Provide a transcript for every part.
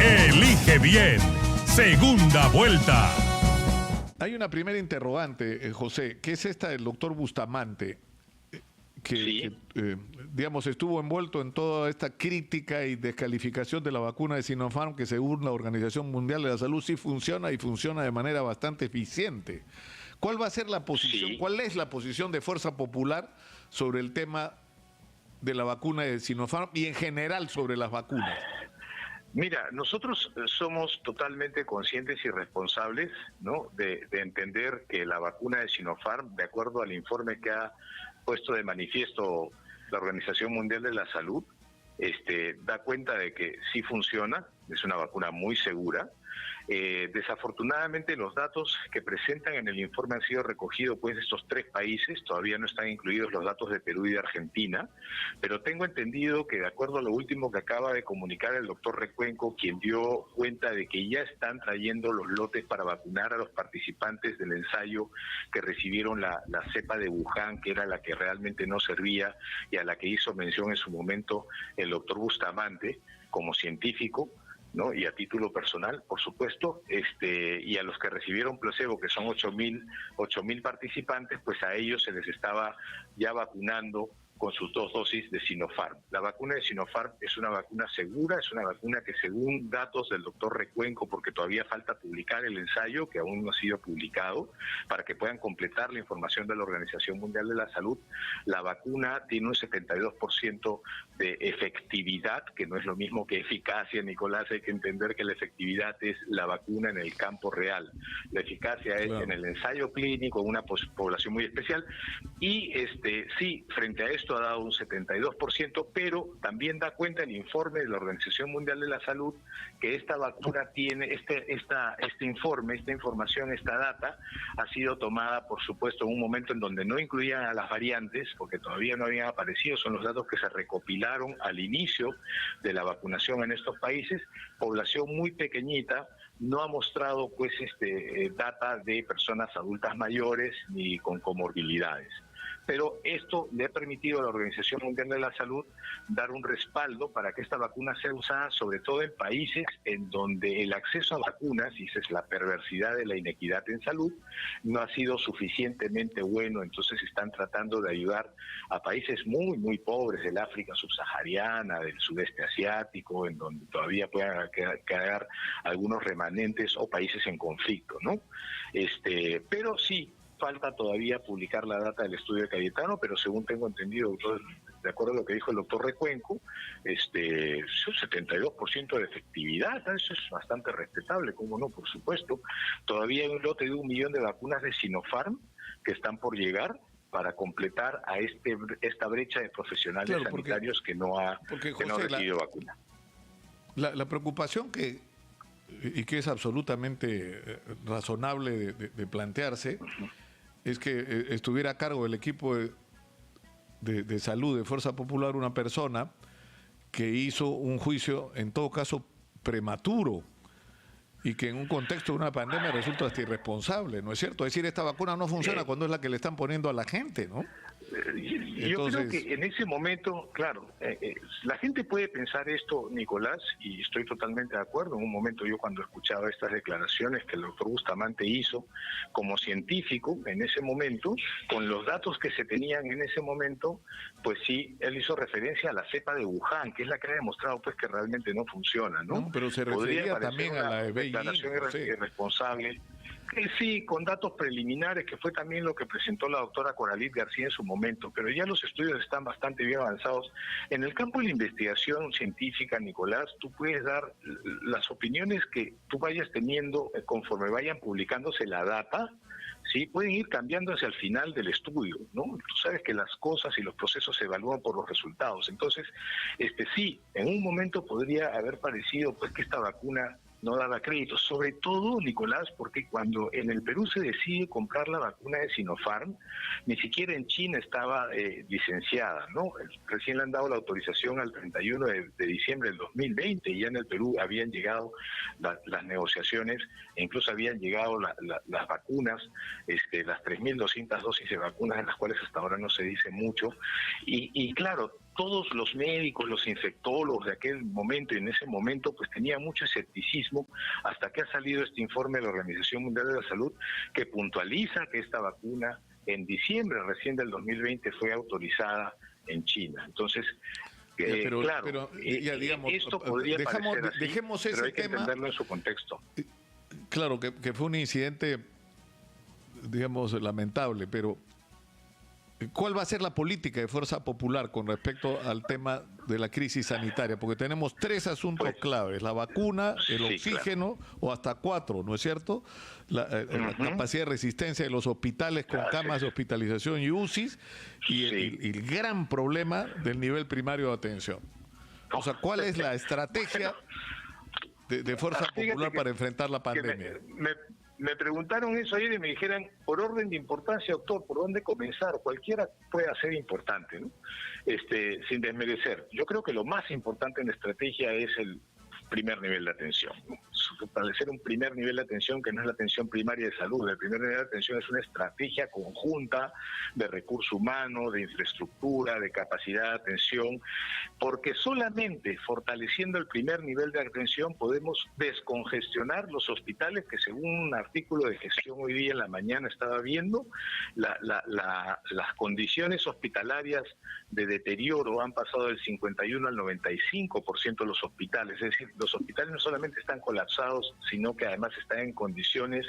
Elige bien. Segunda vuelta. Hay una primera interrogante, José, que es esta del doctor Bustamante, digamos, estuvo envuelto en toda esta crítica y descalificación de la vacuna de Sinopharm, que según la Organización Mundial de la Salud sí funciona y funciona de manera bastante eficiente. ¿Cuál va a ser la posición? Sí. ¿Cuál es la posición de Fuerza Popular sobre el tema de la vacuna de Sinopharm y en general sobre las vacunas? Mira, nosotros somos totalmente conscientes y responsables, ¿no?, de entender que la vacuna de Sinopharm, de acuerdo al informe que ha puesto de manifiesto la Organización Mundial de la Salud, da cuenta de que sí funciona, es una vacuna muy segura. Desafortunadamente los datos que presentan en el informe han sido recogidos pues de estos 3 países, todavía no están incluidos los datos de Perú y de Argentina, pero tengo entendido que de acuerdo a lo último que acaba de comunicar el doctor Recuenco, quien dio cuenta de que ya están trayendo los lotes para vacunar a los participantes del ensayo que recibieron la cepa de Wuhan, que era la que realmente no servía y a la que hizo mención en su momento el doctor Bustamante como científico, ¿no?, y a título personal, por supuesto, y a los que recibieron placebo, que son 8.000 participantes, pues a ellos se les estaba ya vacunando con sus 2 dosis de Sinopharm. La vacuna de Sinopharm es una vacuna segura, es una vacuna que según datos del doctor Recuenco, porque todavía falta publicar el ensayo, que aún no ha sido publicado, para que puedan completar la información de la Organización Mundial de la Salud, la vacuna tiene un 72% de efectividad, que no es lo mismo que eficacia, Nicolás. Hay que entender que la efectividad es la vacuna en el campo real. La eficacia es en el ensayo clínico, en una población muy especial, y sí, frente a esto ha dado un 72%, pero también da cuenta el informe de la Organización Mundial de la Salud que esta vacuna tiene, este informe, esta información, esta data, ha sido tomada, por supuesto, en un momento en donde no incluían a las variantes, porque todavía no habían aparecido, son los datos que se recopilaron al inicio de la vacunación en estos países, población muy pequeñita, no ha mostrado pues data de personas adultas mayores ni con comorbilidades. Pero esto le ha permitido a la Organización Mundial de la Salud dar un respaldo para que esta vacuna sea usada sobre todo en países en donde el acceso a vacunas, y esa es la perversidad de la inequidad en salud, no ha sido suficientemente bueno. Entonces están tratando de ayudar a países muy, muy pobres del África subsahariana, del sudeste asiático, en donde todavía puedan quedar algunos remanentes, o países en conflicto, ¿no? Pero sí, falta todavía publicar la data del estudio de Cayetano, pero según tengo entendido, doctor, de acuerdo a lo que dijo el doctor Recuenco, es un 72% de efectividad, eso es bastante respetable, cómo no, por supuesto. Todavía hay un lote de 1 millón de vacunas de Sinopharm que están por llegar para completar a esta brecha de profesionales sanitarios que no han recibido vacuna. La preocupación que es absolutamente razonable de plantearse, es que estuviera a cargo del equipo de salud de Fuerza Popular una persona que hizo un juicio, en todo caso, prematuro, y que en un contexto de una pandemia resulta hasta irresponsable, ¿no es cierto? Es decir, esta vacuna no funciona cuando es la que le están poniendo a la gente, ¿no? Yo creo que en ese momento, claro, la gente puede pensar esto, Nicolás, y estoy totalmente de acuerdo. En un momento yo, cuando escuchaba estas declaraciones que el doctor Bustamante hizo como científico en ese momento, con los datos que se tenían en ese momento, pues sí, él hizo referencia a la cepa de Wuhan, que es la que ha demostrado pues que realmente no funciona, ¿no? Pero se refería también a la de Beijing, declaración irresponsable. Sí, con datos preliminares, que fue también lo que presentó la doctora Coralit García en su momento, pero ya los estudios están bastante bien avanzados. En el campo de la investigación científica, Nicolás, tú puedes dar las opiniones que tú vayas teniendo conforme vayan publicándose la data, ¿sí? Pueden ir cambiando hacia el final del estudio, ¿no? Tú sabes que las cosas y los procesos se evalúan por los resultados. Entonces, sí, en un momento podría haber parecido pues que esta vacuna no daba crédito, sobre todo, Nicolás, porque cuando en el Perú se decide comprar la vacuna de Sinopharm, ni siquiera en China estaba licenciada, ¿no? Recién le han dado la autorización al 31 de diciembre del 2020, y ya en el Perú habían llegado las negociaciones, e incluso habían llegado las vacunas, las 3.200 dosis de vacunas, en las cuales hasta ahora no se dice mucho, y claro, todos los médicos, los infectólogos de aquel momento y en ese momento pues tenían mucho escepticismo hasta que ha salido este informe de la Organización Mundial de la Salud que puntualiza que esta vacuna en diciembre recién del 2020 fue autorizada en China. Entonces, claro, ya, digamos, esto podría parecer así, dejemos ese pero hay que tema, entenderlo en su contexto. Claro, que fue un incidente, digamos, lamentable, pero ¿cuál va a ser la política de Fuerza Popular con respecto al tema de la crisis sanitaria? Porque tenemos 3 asuntos claves: la vacuna, el oxígeno, o hasta 4, ¿no es cierto? La capacidad de resistencia de los hospitales con camas de hospitalización y UCIs, y el gran problema del nivel primario de atención. O sea, ¿cuál es la estrategia de Fuerza Popular para enfrentar la pandemia? Me preguntaron eso ayer y me dijeran, por orden de importancia, doctor, ¿por dónde comenzar? Cualquiera puede ser importante, ¿no? Sin desmerecer. Yo creo que lo más importante en la estrategia es el primer nivel de atención, ¿no? Establecer un primer nivel de atención que no es la atención primaria de salud. El primer nivel de atención es una estrategia conjunta de recurso humano, de infraestructura, de capacidad de atención, porque solamente fortaleciendo el primer nivel de atención podemos descongestionar los hospitales, que según un artículo de Gestión hoy día en la mañana estaba viendo, las condiciones hospitalarias de deterioro han pasado del 51 al 95% de los hospitales. Es decir, los hospitales no solamente están colapsados, sino que además están en condiciones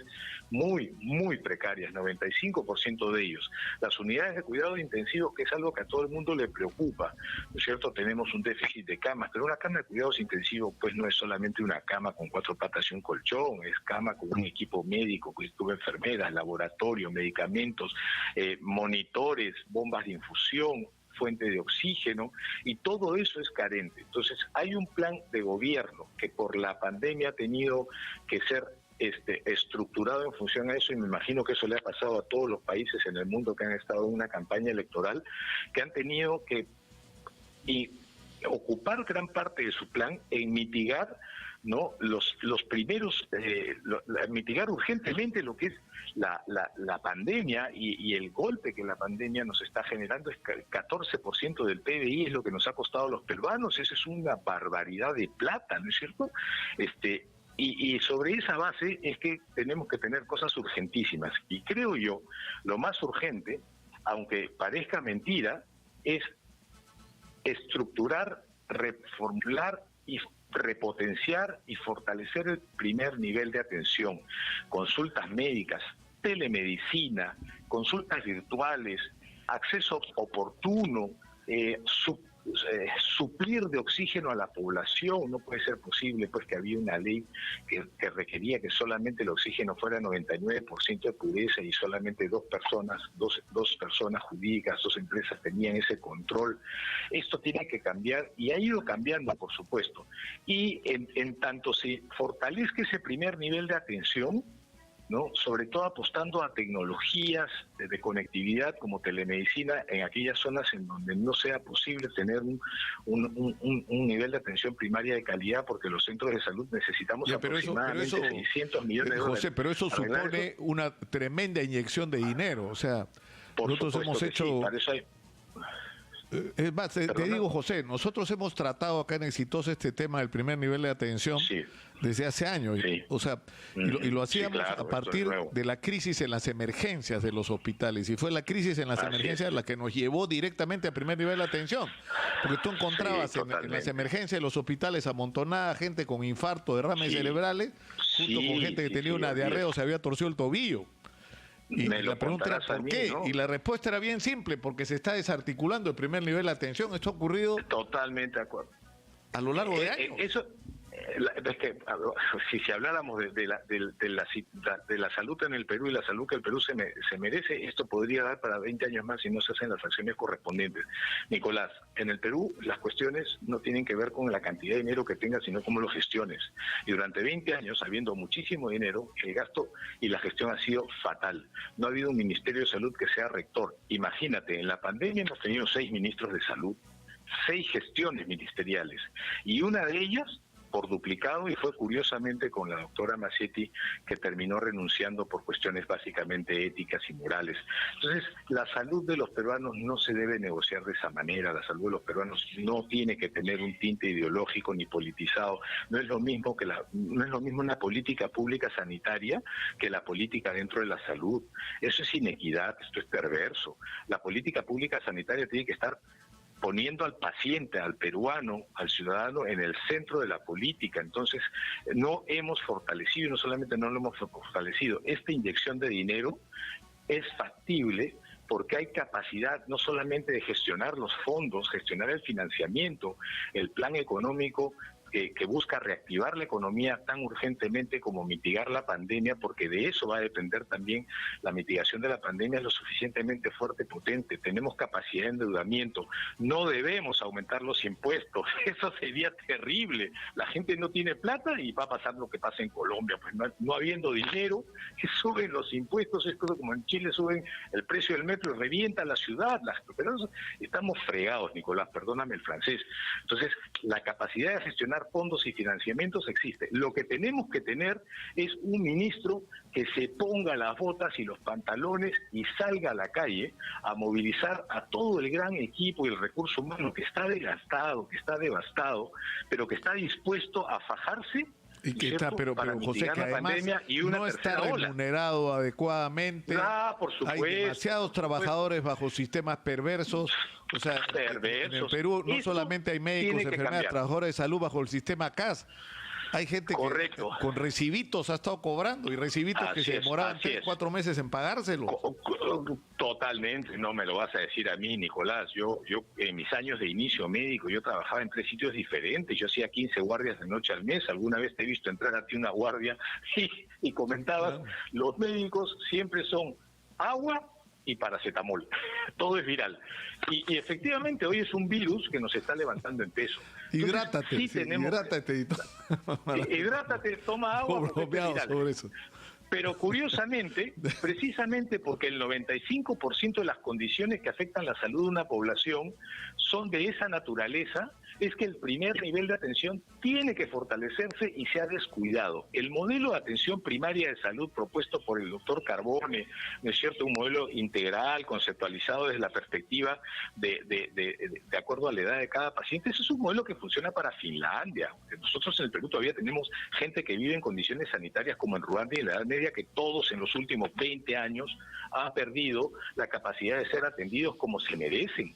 muy, muy precarias, 95% de ellos. Las unidades de cuidado intensivo, que es algo que a todo el mundo le preocupa, ¿no es cierto? Tenemos un déficit de camas, pero una cama de cuidados intensivos pues no es solamente una cama con 4 patas y un colchón, es cama con un equipo médico, con enfermeras, laboratorio, medicamentos, monitores, bombas de infusión, fuente de oxígeno, y todo eso es carente. Entonces hay un plan de gobierno que por la pandemia ha tenido que ser estructurado en función a eso, y me imagino que eso le ha pasado a todos los países en el mundo que han estado en una campaña electoral, que han tenido que ocupar gran parte de su plan en mitigar, ¿no?, los primeros, mitigar urgentemente lo que es la pandemia y el golpe que la pandemia nos está generando. Es que el 14% del PBI es lo que nos ha costado a los peruanos. Eso es una barbaridad de plata, ¿no es cierto? Y sobre esa base es que tenemos que tener cosas urgentísimas. Y creo yo, lo más urgente, aunque parezca mentira, es estructurar, reformular y repotenciar y fortalecer el primer nivel de atención. Consultas médicas, telemedicina, consultas virtuales, acceso oportuno, suplir de oxígeno a la población. No puede ser posible pues que había una ley que requería que solamente el oxígeno fuera 99% de pureza y solamente dos personas jurídicas, 2 empresas tenían ese control. Esto tiene que cambiar y ha ido cambiando, por supuesto. Y en tanto se fortalezca ese primer nivel de atención, ¿no?, sobre todo apostando a tecnologías de conectividad como telemedicina en aquellas zonas en donde no sea posible tener un nivel de atención primaria de calidad, porque los centros de salud necesitamos aproximadamente 600 millones de dólares. José, pero eso supone una tremenda inyección de dinero. O sea, nosotros hemos hecho... Sí, para eso hay... Es más, te digo, José, nosotros hemos tratado acá en Exitosa este tema del primer nivel de atención desde hace años. O sea, y lo hacíamos a partir de la crisis en las emergencias de los hospitales. Y fue la crisis en las emergencias la que nos llevó directamente al primer nivel de atención. Porque tú encontrabas en las emergencias de los hospitales amontonada gente con infarto, derrames cerebrales, junto con gente que tenía una diarrea o se había torcido el tobillo. Y la pregunta era ¿por qué? ¿No? Y la respuesta era bien simple: porque se está desarticulando el primer nivel de atención. Esto ha ocurrido totalmente de acuerdo a lo largo de años. Eso es que si habláramos de la salud en el Perú y la salud que el Perú se merece, esto podría dar para 20 años más si no se hacen las acciones correspondientes. Nicolás, en el Perú las cuestiones no tienen que ver con la cantidad de dinero que tengas, sino cómo lo gestiones. Y durante 20 años, habiendo muchísimo dinero, el gasto y la gestión ha sido fatal. No ha habido un Ministerio de Salud que sea rector. Imagínate, en la pandemia hemos tenido 6 ministros de salud, 6 gestiones ministeriales, y una de ellas por duplicado, y fue curiosamente con la doctora Macetti que terminó renunciando por cuestiones básicamente éticas y morales. Entonces, la salud de los peruanos no se debe negociar de esa manera. La salud de los peruanos no tiene que tener un tinte ideológico ni politizado. No es lo mismo una política pública sanitaria que la política dentro de la salud. Eso es inequidad, esto es perverso. La política pública sanitaria tiene que estar poniendo al paciente, al peruano, al ciudadano en el centro de la política. Entonces, no hemos fortalecido, no solamente no lo hemos fortalecido, esta inyección de dinero es factible porque hay capacidad no solamente de gestionar los fondos, gestionar el financiamiento, el plan económico que busca reactivar la economía tan urgentemente como mitigar la pandemia, porque de eso va a depender también la mitigación de la pandemia, es lo suficientemente fuerte, potente. Tenemos capacidad de endeudamiento, no debemos aumentar los impuestos, eso sería terrible. La gente no tiene plata y va a pasar lo que pasa en Colombia, pues no habiendo dinero, que suben los impuestos, es como en Chile suben el precio del metro y revienta la ciudad. Pero estamos fregados, Nicolás, perdóname el francés. Entonces, la capacidad de gestionar fondos y financiamientos existe. Lo que tenemos que tener es un ministro que se ponga las botas y los pantalones y salga a la calle a movilizar a todo el gran equipo y el recurso humano que está desgastado, que está devastado, pero que está dispuesto a fajarse. Y que está, pero José, que además no está remunerado adecuadamente. Por supuesto. Hay demasiados trabajadores bajo sistemas perversos. O sea, en el Perú no solamente hay médicos, enfermeras, trabajadores de salud bajo el sistema CAS. Hay gente que con recibitos ha estado cobrando, y recibitos que se demoraban 3, 4 meses en pagárselo. Totalmente, no me lo vas a decir a mí, Nicolás. Yo en mis años de inicio médico, yo trabajaba en 3 sitios diferentes. Yo hacía 15 guardias de noche al mes. Alguna vez te he visto entrar a ti una guardia y comentabas, los médicos siempre son agua y paracetamol. Todo es viral. Y efectivamente hoy es un virus que nos está levantando en peso. Hidrátate, hidrátate. Hidrátate, toma agua. Sobre eso. Pero curiosamente, precisamente porque el 95% de las condiciones que afectan la salud de una población son de esa naturaleza, es que el primer nivel de atención tiene que fortalecerse y se ha descuidado. El modelo de atención primaria de salud propuesto por el doctor Carbone, ¿no es cierto?, un modelo integral, conceptualizado desde la perspectiva de acuerdo a la edad de cada paciente. Ese es un modelo que funciona para Finlandia. Nosotros en el Perú todavía tenemos gente que vive en condiciones sanitarias como en Ruanda y en la Edad Media, que todos en los últimos 20 años han perdido la capacidad de ser atendidos como se merecen.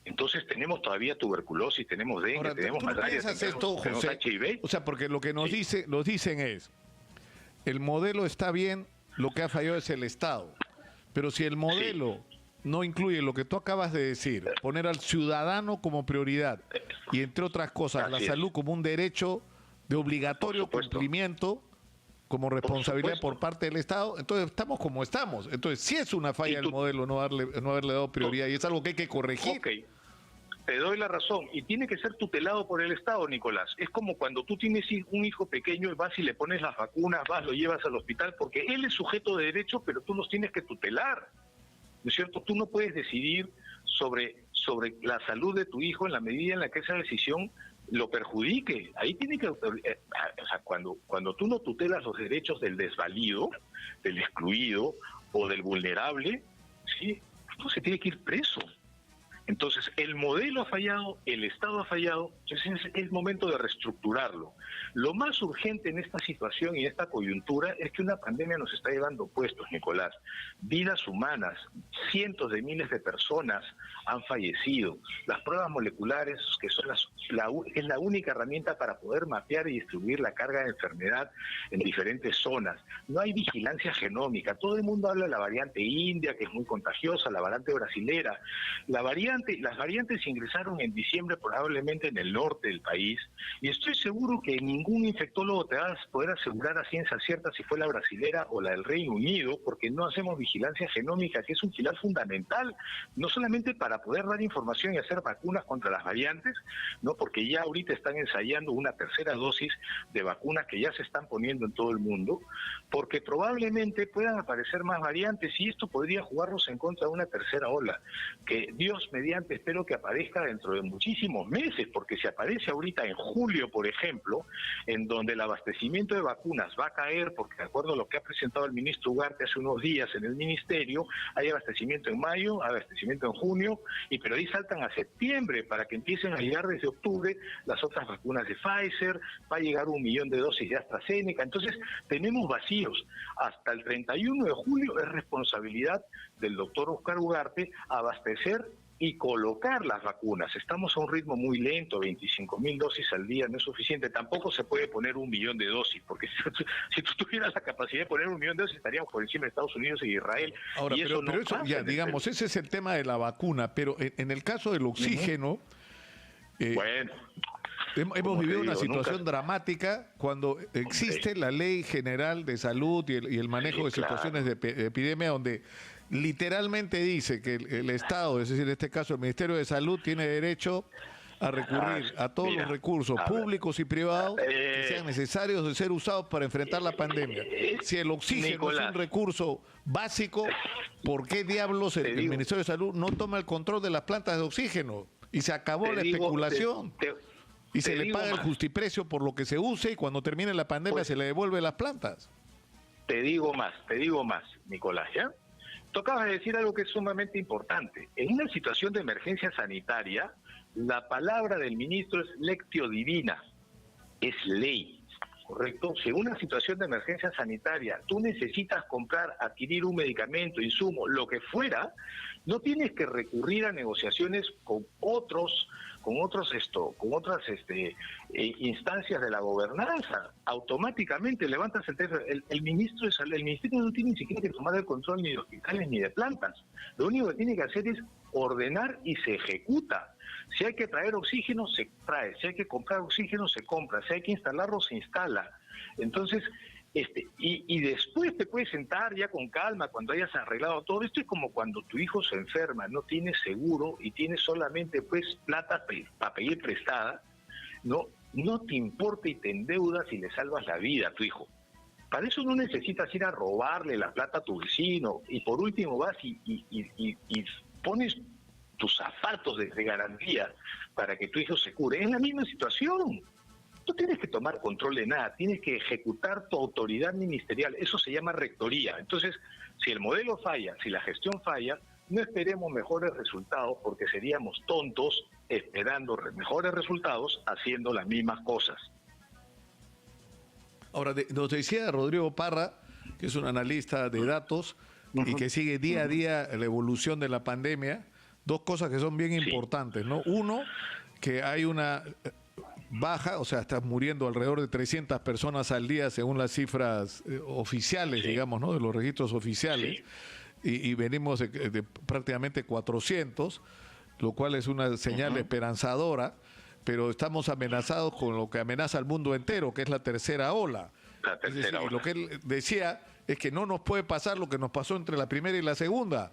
Entonces tenemos todavía tuberculosis, tenemos dengue, ahora, tenemos malaria, tenemos HIV. O sea, porque lo que nos dicen es, el modelo está bien, lo que ha fallado es el Estado. Pero si el modelo no incluye lo que tú acabas de decir, poner al ciudadano como prioridad y entre otras cosas, la salud como un derecho de obligatorio cumplimiento, como responsabilidad por parte del Estado, entonces estamos como estamos. Entonces sí es una falla del modelo no haberle dado prioridad, y es algo que hay que corregir. Okay. Te doy la razón, y tiene que ser tutelado por el Estado, Nicolás. Es como cuando tú tienes un hijo pequeño y vas y le pones las vacunas, lo llevas al hospital, porque él es sujeto de derecho, pero tú los tienes que tutelar, ¿no es cierto? Tú no puedes decidir sobre la salud de tu hijo en la medida en la que esa decisión lo perjudique. Ahí tiene que, o sea, cuando tú no tutelas los derechos del desvalido, del excluido o del vulnerable, sí, uno se tiene que ir preso. Entonces, el modelo ha fallado, el Estado ha fallado, entonces es el momento de reestructurarlo. Lo más urgente en esta situación y en esta coyuntura es que una pandemia nos está llevando puestos, Nicolás. Vidas humanas, cientos de miles de personas han fallecido. Las pruebas moleculares, que son es la única herramienta para poder mapear y distribuir la carga de enfermedad en diferentes zonas. No hay vigilancia genómica. Todo el mundo habla de la variante india, que es muy contagiosa, la variante brasilera. Las variantes ingresaron en diciembre probablemente en el norte del país, y estoy seguro que ningún infectólogo te va a poder asegurar a ciencia cierta si fue la brasilera o la del Reino Unido, porque no hacemos vigilancia genómica, que es un pilar fundamental, no solamente para poder dar información y hacer vacunas contra las variantes, no, porque ya ahorita están ensayando una tercera dosis de vacunas que ya se están poniendo en todo el mundo, porque probablemente puedan aparecer más variantes, y esto podría jugarnos en contra de una tercera ola, que Dios mediante mediante, espero que aparezca dentro de muchísimos meses, porque si aparece ahorita en julio, por ejemplo, en donde el abastecimiento de vacunas va a caer, porque de acuerdo a lo que ha presentado el ministro Ugarte hace unos días en el ministerio, hay abastecimiento en mayo, abastecimiento en junio, pero ahí saltan a septiembre para que empiecen a llegar desde octubre las otras vacunas de Pfizer, va a llegar 1 millón de dosis de AstraZeneca, entonces tenemos vacíos. Hasta el 31 de julio es responsabilidad del doctor Óscar Ugarte abastecer y colocar las vacunas. Estamos a un ritmo muy lento, 25.000 dosis al día no es suficiente. Tampoco se puede poner 1 millón de dosis, porque si tú tuvieras la capacidad de poner 1 millón de dosis, estaríamos por encima de Estados Unidos y Israel. Ahora, y pero eso ya, digamos, ese es el tema de la vacuna, pero en el caso del oxígeno, bueno, hemos vivido una situación dramática cuando existe la Ley General de Salud y el manejo de situaciones de epidemia, donde literalmente dice que el Estado, es decir, en este caso el Ministerio de Salud, tiene derecho a recurrir a todos los recursos públicos y privados que sean necesarios de ser usados para enfrentar la pandemia. Si el oxígeno es un recurso básico, ¿por qué diablos el Ministerio de Salud no toma el control de las plantas de oxígeno? Y se acabó la especulación. Y se le paga el justiprecio por lo que se use, y cuando termine la pandemia se le devuelve las plantas. Te digo más, Nicolás, ¿ya? Tú acabas de decir algo que es sumamente importante. En una situación de emergencia sanitaria, la palabra del ministro es lectio divina, es ley, ¿correcto? Si en una situación de emergencia sanitaria tú necesitas comprar, adquirir un medicamento, insumo, lo que fuera, no tienes que recurrir a negociaciones con otras instancias de la gobernanza. Automáticamente levantas el teléfono. El ministro de Salud, el ministerio no tiene ni siquiera que tomar el control ni de hospitales ni de plantas. Lo único que tiene que hacer es ordenar y se ejecuta. Si hay que traer oxígeno, se trae. Si hay que comprar oxígeno, se compra. Si hay que instalarlo, se instala. Entonces, y después te puedes sentar ya con calma cuando hayas arreglado todo. Esto es como cuando tu hijo se enferma, no tiene seguro y tiene solamente pues plata para pedir prestada, no te importa y te endeudas y le salvas la vida a tu hijo. Para eso no necesitas ir a robarle la plata a tu vecino, y por último vas y pones tus zapatos de garantía para que tu hijo se cure. Es la misma situación. No tienes que tomar control de nada, tienes que ejecutar tu autoridad ministerial. Eso se llama rectoría. Entonces, si el modelo falla, si la gestión falla, no esperemos mejores resultados, porque seríamos tontos esperando mejores resultados haciendo las mismas cosas. Ahora, nos decía Rodrigo Parra, que es un analista de datos y que sigue día a día la evolución de la pandemia, dos cosas que son bien importantes, ¿no? Uno, que hay una baja, o sea, están muriendo alrededor de 300 personas al día según las cifras oficiales, digamos, ¿no? De los registros oficiales, y venimos de prácticamente 400, lo cual es una señal esperanzadora, pero estamos amenazados con lo que amenaza al mundo entero, que es la tercera ola. Es decir, lo que él decía es que no nos puede pasar lo que nos pasó entre la primera y la segunda,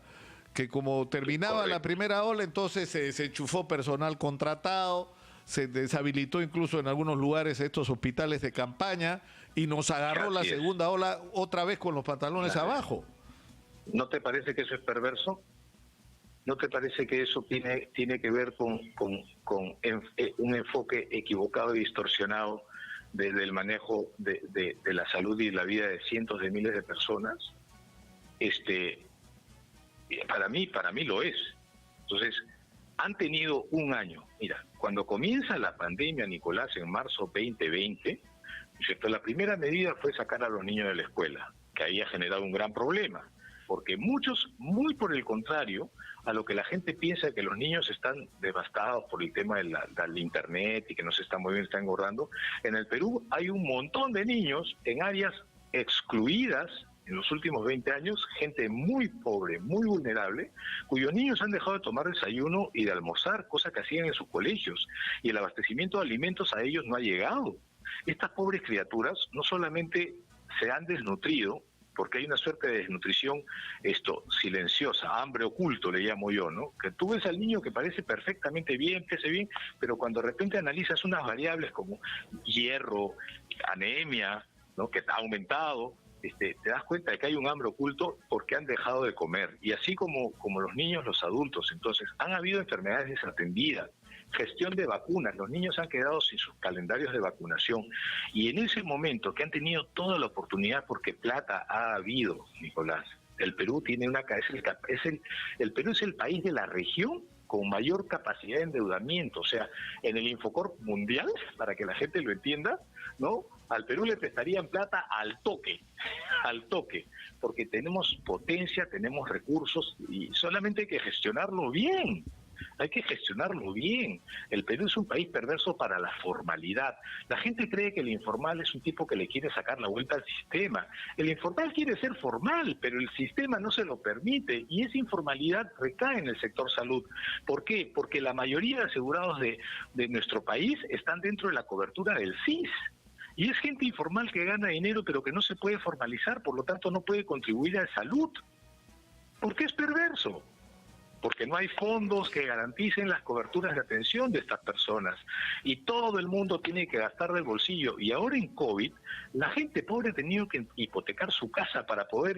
que como terminaba la primera ola, entonces se enchufó personal contratado, se deshabilitó incluso en algunos lugares estos hospitales de campaña, y nos agarró la segunda ola otra vez con los pantalones abajo. ¿No te parece que eso es perverso? ¿No te parece que eso tiene que ver con un enfoque equivocado y distorsionado del manejo de la salud y la vida de cientos de miles de personas? Para mí lo es. Entonces, han tenido un año. Mira, cuando comienza la pandemia, Nicolás, en marzo 2020, ¿cierto? La primera medida fue sacar a los niños de la escuela, que había generado un gran problema, porque muchos, muy por el contrario, a lo que la gente piensa, que los niños están devastados por el tema del internet y que no se están moviendo, están engordando. En el Perú hay un montón de niños en áreas excluidas en los últimos 20 años, gente muy pobre, muy vulnerable, cuyos niños han dejado de tomar desayuno y de almorzar, cosa que hacían en sus colegios, y el abastecimiento de alimentos a ellos no ha llegado. Estas pobres criaturas no solamente se han desnutrido, porque hay una suerte de desnutrición silenciosa, hambre oculto le llamo yo, ¿no? Que tú ves al niño que parece perfectamente bien, crece bien, pero cuando de repente analizas unas variables como hierro, anemia, ¿no? Que ha aumentado, te das cuenta de que hay un hambre oculto porque han dejado de comer. Y así como los niños, los adultos. Entonces, han habido enfermedades desatendidas, gestión de vacunas, los niños han quedado sin sus calendarios de vacunación. Y en ese momento que han tenido toda la oportunidad, porque plata ha habido, Nicolás, el Perú tiene el Perú es el país de la región con mayor capacidad de endeudamiento. O sea, en el Infocorp mundial, para que la gente lo entienda, ¿no? Al Perú le prestarían plata al toque, porque tenemos potencia, tenemos recursos y solamente hay que gestionarlo bien. Hay que gestionarlo bien. El Perú es un país perverso para la formalidad. La gente cree que el informal es un tipo que le quiere sacar la vuelta al sistema. El informal quiere ser formal, pero el sistema no se lo permite y esa informalidad recae en el sector salud. ¿Por qué? Porque la mayoría de asegurados de nuestro país están dentro de la cobertura del SIS. Y es gente informal que gana dinero pero que no se puede formalizar, por lo tanto no puede contribuir a la salud. ¿Por qué es perverso? Porque no hay fondos que garanticen las coberturas de atención de estas personas. Y todo el mundo tiene que gastar del bolsillo. Y ahora en COVID, la gente pobre ha tenido que hipotecar su casa para poder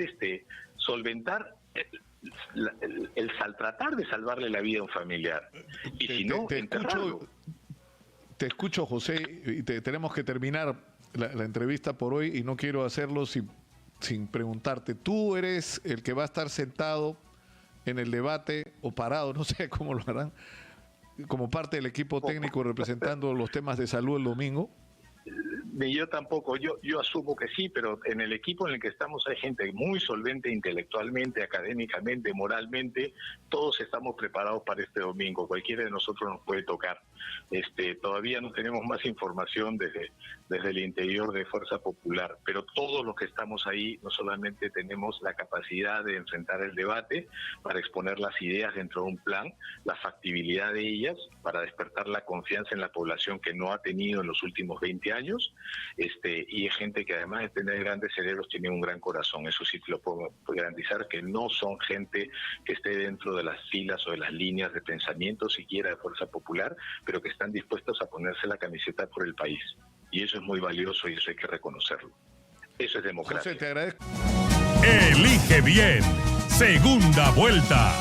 tratar de salvarle la vida a un familiar. Y si no, enterrarlo. Te escucho, José, y tenemos que terminar la entrevista por hoy y no quiero hacerlo sin preguntarte. ¿Tú eres el que va a estar sentado en el debate o parado, no sé cómo lo harán, como parte del equipo técnico representando los temas de salud el domingo? Ni yo tampoco, yo asumo que sí, pero en el equipo en el que estamos hay gente muy solvente intelectualmente, académicamente, moralmente, todos estamos preparados para este domingo, cualquiera de nosotros nos puede tocar. Todavía no tenemos más información desde el interior de Fuerza Popular, pero todos los que estamos ahí no solamente tenemos la capacidad de enfrentar el debate para exponer las ideas dentro de un plan, la factibilidad de ellas para despertar la confianza en la población que no ha tenido en los últimos 20 años, y hay gente que además de tener grandes cerebros tiene un gran corazón. Eso sí te lo puedo garantizar, que no son gente que esté dentro de las filas o de las líneas de pensamiento siquiera de Fuerza Popular, pero que están dispuestos a ponerse la camiseta por el país. Y eso es muy valioso y eso hay que reconocerlo. Eso es democracia. José, te agradezco. Elige bien. Segunda vuelta.